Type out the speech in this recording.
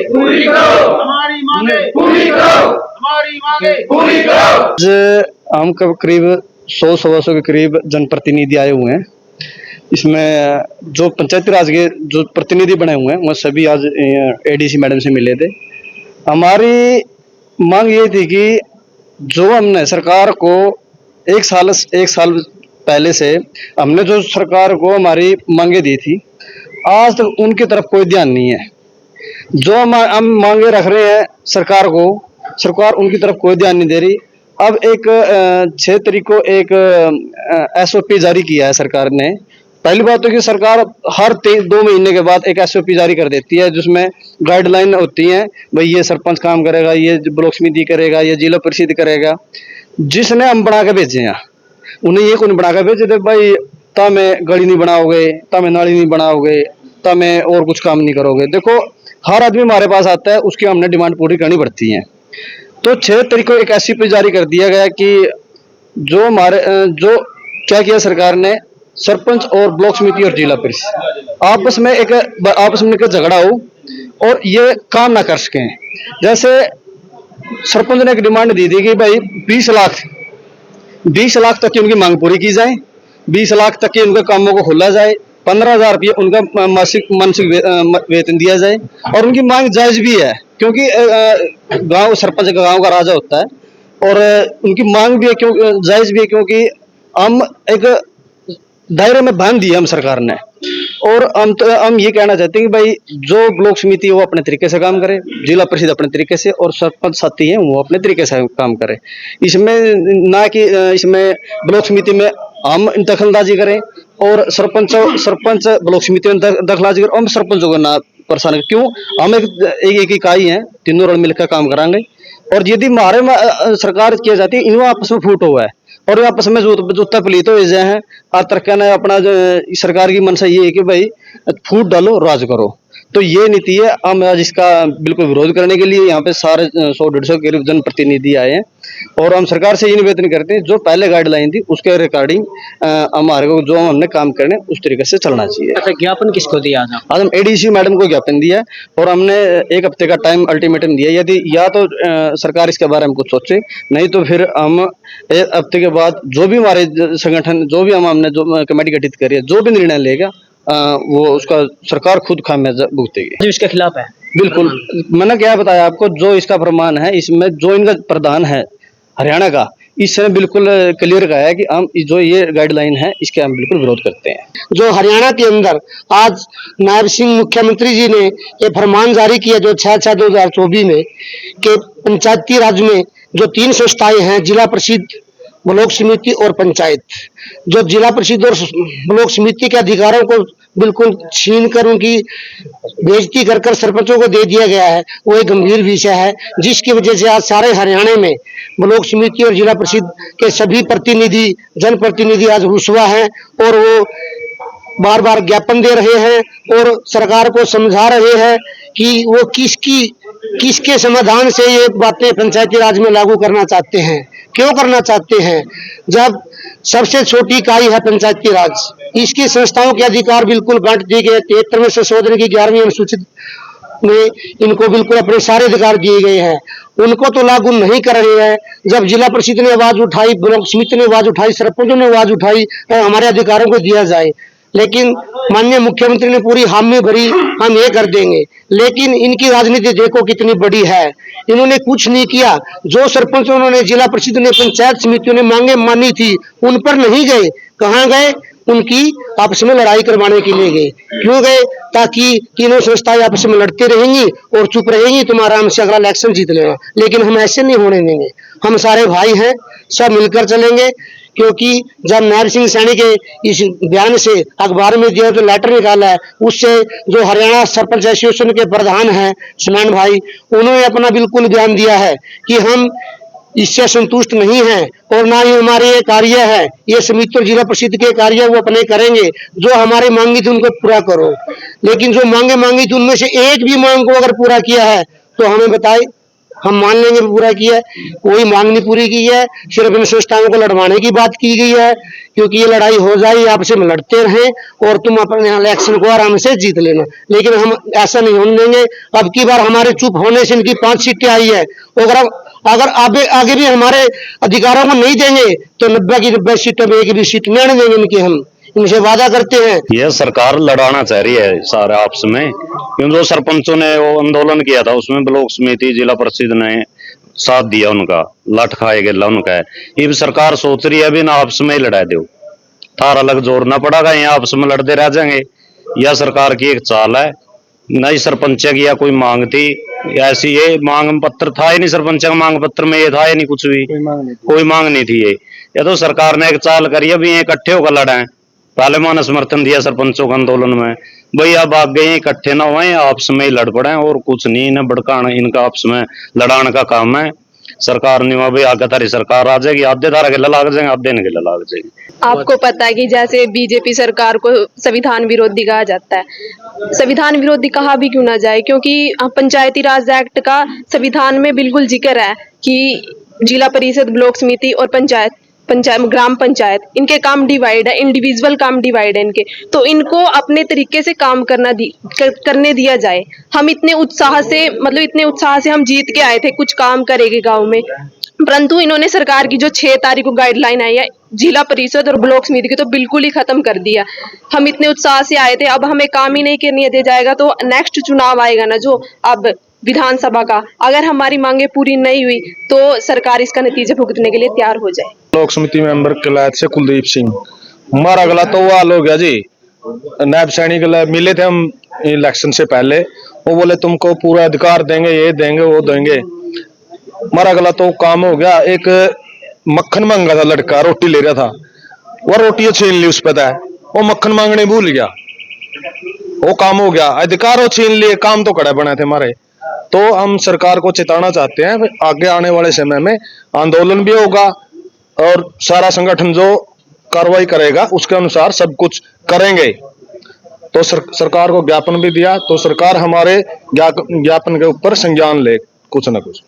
पूरी करो, हमारी मांगे पूरी करो, हमारी मांगे पूरी करो। आज हम करीब 100-125 के करीब जनप्रतिनिधि आए हुए हैं। इसमें जो पंचायती राज के जो प्रतिनिधि बने हुए हैं वो सभी आज एडीसी मैडम से मिले थे। हमारी मांग ये थी कि जो हमने सरकार को एक साल पहले से हमने जो सरकार को हमारी मांगे दी थी, आज तक उनकी तरफ कोई ध्यान नहीं है। जो हम मांगे रख रहे हैं सरकार को, सरकार उनकी तरफ कोई ध्यान नहीं दे रही। अब एक 6 तारीख को एक एसओपी जारी किया है सरकार ने। पहली बात तो कि सरकार हर 2 महीने के बाद एक एसओपी जारी कर देती है जिसमें गाइडलाइन होती हैं, भाई ये सरपंच काम करेगा, ये ब्लॉक समिति करेगा, ये जिला परिषद करेगा। जिसने हम बना के भेजे हैं उन्हें ये कौन बना के भेजे थे, भाई तमें गली नहीं बनाओगे, तमें नाली नहीं बनाओगे, तमें और कुछ काम नहीं करोगे। देखो हर आदमी हमारे पास आता है, उसकी हमने डिमांड पूरी करनी पड़ती है। तो 6 तारीख को एक एसओपी जारी कर दिया गया कि जो क्या किया सरकार ने, सरपंच और ब्लॉक समिति और जिला परिषद आपस में एक झगड़ा हो और ये काम ना कर सकें। जैसे सरपंच ने एक डिमांड दी थी कि भाई 20 लाख तक की उनकी मांग पूरी की जाए, 20 लाख तक के उनके कामों को खोला जाए, 15,000 रुपये उनका मासिक वेतन दिया जाए। और उनकी मांग जायज भी है क्योंकि सरपंच गांव का राजा होता है और उनकी मांग भी है, क्यों जायज भी है क्योंकि हम एक दायरे में बांध दिया हम सरकार ने। और हम ये कहना चाहते हैं कि भाई जो ब्लॉक समिति है वो अपने तरीके से काम करे, जिला परिषद अपने तरीके से, और सरपंच साथी हैं वो अपने तरीके से काम करे। इसमें ना कि इसमें ब्लॉक समिति में हम दखलंदाजी करें और सरपंच ब्लॉक समिति में दखलंदाजी करें। हम सरपंचों को ना परेशान करें। क्यों? हम एक इकाई है, तीनों रल मिलकर काम कराएंगे। और यदि हमारे में सरकार किया जाती है, इन्हों आपस में फूट हुआ है और आपस में जूता पलीत हो जाए हैं। आज तक कहना है अपना सरकार की मनसा ये है कि भाई फूट डालो, राज करो। तो ये नीति है। हम आज इसका बिल्कुल विरोध करने के लिए यहाँ पे सारे 100-150 के करीब जनप्रतिनिधि आए हैं और हम सरकार से ये निवेदन करते हैं जो पहले गाइडलाइन थी उसके रिगार्डिंग हमारे को जो हमने काम करने उस तरीके से चलना चाहिए। अच्छा, ज्ञापन किसको दिया था? आज हम एडीसी मैडम को ज्ञापन दिया और हमने 1 हफ्ते का टाइम अल्टीमेटम दिया। यदि या तो सरकार इसके बारे में कुछ सोचे, नहीं तो फिर हम 1 हफ्ते के बाद जो भी हमारे संगठन, जो भी हमने जो कमेटी गठित करी है, जो भी निर्णय लेगा वो उसका सरकार खुद खामियाजा भुगतेगी। जो इसके खिलाफ है? बिल्कुल, मैंने क्या बताया आपको, जो इसका फरमान है इसमें जो इनका प्रधान है हरियाणा का, इसने बिल्कुल क्लियर कहा है कि हम जो ये गाइडलाइन है इसके हम बिल्कुल विरोध करते हैं। जो हरियाणा के अंदर आज नायब सिंह मुख्यमंत्री जी ने ये फरमान जारी किया जो 6/6/2024 में कि पंचायती राज में जो 3 संस्थाएं हैं, जिला परिषद, ब्लॉक समिति और पंचायत, जो जिला परिषद और ब्लॉक समिति के अधिकारों को बिल्कुल छीन कर उनकी बेइज्जती कर सरपंचों को दे दिया गया है, वो एक गंभीर विषय है जिसकी वजह से आज सारे हरियाणा में ब्लॉक समिति और जिला परिषद के सभी प्रतिनिधि, जनप्रतिनिधि आज रुस्वा हैं और वो बार बार ज्ञापन दे रहे हैं और सरकार को समझा रहे हैं कि वो किसके समाधान से ये बातें पंचायती राज में लागू करना चाहते हैं, क्यों करना चाहते हैं। जब सबसे छोटी इकाई है पंचायती राज, इसकी संस्थाओं के अधिकार बिल्कुल बांट दिए गए। 73वें संशोधन की 11वीं अनुसूचित में इनको बिल्कुल अपने सारे अधिकार दिए गए हैं, उनको तो लागू नहीं कर रहे हैं। जब जिला परिषद ने आवाज उठाई, ब्लॉक समिति ने आवाज उठाई, सरपंचों ने आवाज उठाई, हमारे अधिकारों को दिया जाए, लेकिन माननीय मुख्यमंत्री ने पूरी हामी भरी, हम ये कर देंगे। लेकिन इनकी राजनीति देखो कितनी बड़ी है, इन्होंने कुछ नहीं किया। जो सरपंचों ने, जिला परिषद ने, पंचायत समितियों ने मांगे मानी थी, उन पर नहीं गए। कहाँ गए? उनकी आपस में लड़ाई करवाने के लिए गए। क्यों गए? ताकि तीनों संस्थाएं आपस में लड़ती रहेंगी और चुप रहेंगी, तुम आराम से अगला इलेक्शन जीत लेना। लेकिन हम ऐसे नहीं होने देंगे। हम सारे भाई हैं, सब मिलकर चलेंगे। क्योंकि जब नायब सिंह सैनी के इस बयान से अखबार में दिया तो लेटर निकाला है, उससे जो हरियाणा सरपंच एसोसिएशन के प्रधान हैं समान भाई, उन्होंने अपना बिल्कुल बयान दिया है कि हम इससे संतुष्ट नहीं हैं और ना ही हमारे ये कार्य है, ये समिति और जिला परिषद के कार्य वो अपने करेंगे। जो हमारी मांगी थी उनको पूरा करो, लेकिन जो मांगी थी उनमें से एक भी मांग को अगर पूरा किया है तो हमें बताए, हम मान लेंगे पूरा किया है, कोई मांग नहीं पूरी की है, सिर्फ इन संस्थाओं को लड़वाने की बात की गई है, क्योंकि ये लड़ाई हो जाए आपस में लड़ते रहें और तुम अपने इलेक्शन को आराम से जीत लेना, लेकिन हम ऐसा नहीं होने देंगे। अब की बार हमारे चुप होने से इनकी 5 सीटें आई है, अगर आगे भी हमारे अधिकारों को नहीं देंगे तो 90 की 90 सीटों में एक भी सीट नहीं आने देंगे इनकी, हम इनसे वादा करते हैं। यह सरकार लड़ाना चाह रही है सारे आपस में, क्योंकि जो सरपंचों ने वो आंदोलन किया था उसमें ब्लॉक समिति जिला परिषद ने साथ दिया, उनका लठ खाए गया उनका है। ये भी सरकार सोच रही है अभी ना आपस में ही लड़ा दो, तार अलग जोड़ना पड़ेगा, यहाँ आपस में लड़ते रह जाएंगे। यह सरकार की एक चाल है। नई सरपंच की या कोई मांग थी ऐसी, ये मांग पत्र था ही नहीं, सरपंच का मांग पत्र में ये था ही नहीं, कुछ भी कोई मांग नहीं थी। ये तो सरकार ने एक चाल करी है, अभी ये इकट्ठे होकर लड़ाए। पहले माने समर्थन दिया सरपंचों का आंदोलन में, भाई अब आग गए इकट्ठे ना हुए, आपस में ही लड़ पड़े और कुछ नहीं, न भड़काना, इनका आपस में लड़ाने का काम है। सरकार नहीं हुआ भाई आगे तारी सरकार आ जाएगी, आधे तारा के लाग जाएंगे, आधे के लाग जाएगी। आपको पता है कि जैसे बीजेपी सरकार को संविधान विरोधी कहा जाता है। संविधान विरोधी कहा भी क्यों ना जाए, क्योंकि पंचायती राज एक्ट का संविधान में बिल्कुल जिक्र है कि जिला परिषद, ब्लॉक समिति और ग्राम पंचायत, इनके काम डिवाइड है, इंडिविजुअल काम डिवाइड है इनके, तो इनको अपने तरीके से काम करने दिया जाए। हम इतने उत्साह से हम जीत के आए थे, कुछ काम करेंगे गांव में, परंतु इन्होंने सरकार की जो 6 तारीख को गाइडलाइन आई है जिला परिषद और ब्लॉक समिति की, तो बिल्कुल ही खत्म कर दिया। हम इतने उत्साह से आए थे, अब हमें काम ही नहीं करने दिया जाएगा तो नेक्स्ट चुनाव आएगा ना जो अब विधानसभा का, अगर हमारी मांगे पूरी नहीं हुई तो सरकार इसका नतीजा भुगतने के लिए तैयार हो जाए। ब्लॉक समिति मेंबर किलायत से कुलदीप सिंह। हमारा अगला तो वो हाल हो गया जी, नायब सैनिक मिले थे हम इलेक्शन से पहले, वो बोले तुमको पूरा अधिकार देंगे, ये देंगे वो देंगे। हमारा अगला तो काम हो गया, एक मक्खन मांगा था लड़का, रोटी ले रहा था, वो रोटी छीन ली उस पर, वो मक्खन मांगने भूल गया, वो काम हो गया, अधिकार वो छीन लिए, काम तो कड़े बने थे हमारे। तो हम सरकार को चेताना चाहते हैं, आगे आने वाले समय में आंदोलन भी होगा और सारा संगठन जो कार्रवाई करेगा उसके अनुसार सब कुछ करेंगे। तो सरकार को ज्ञापन भी दिया, तो सरकार हमारे ज्ञापन के ऊपर संज्ञान ले कुछ न कुछ।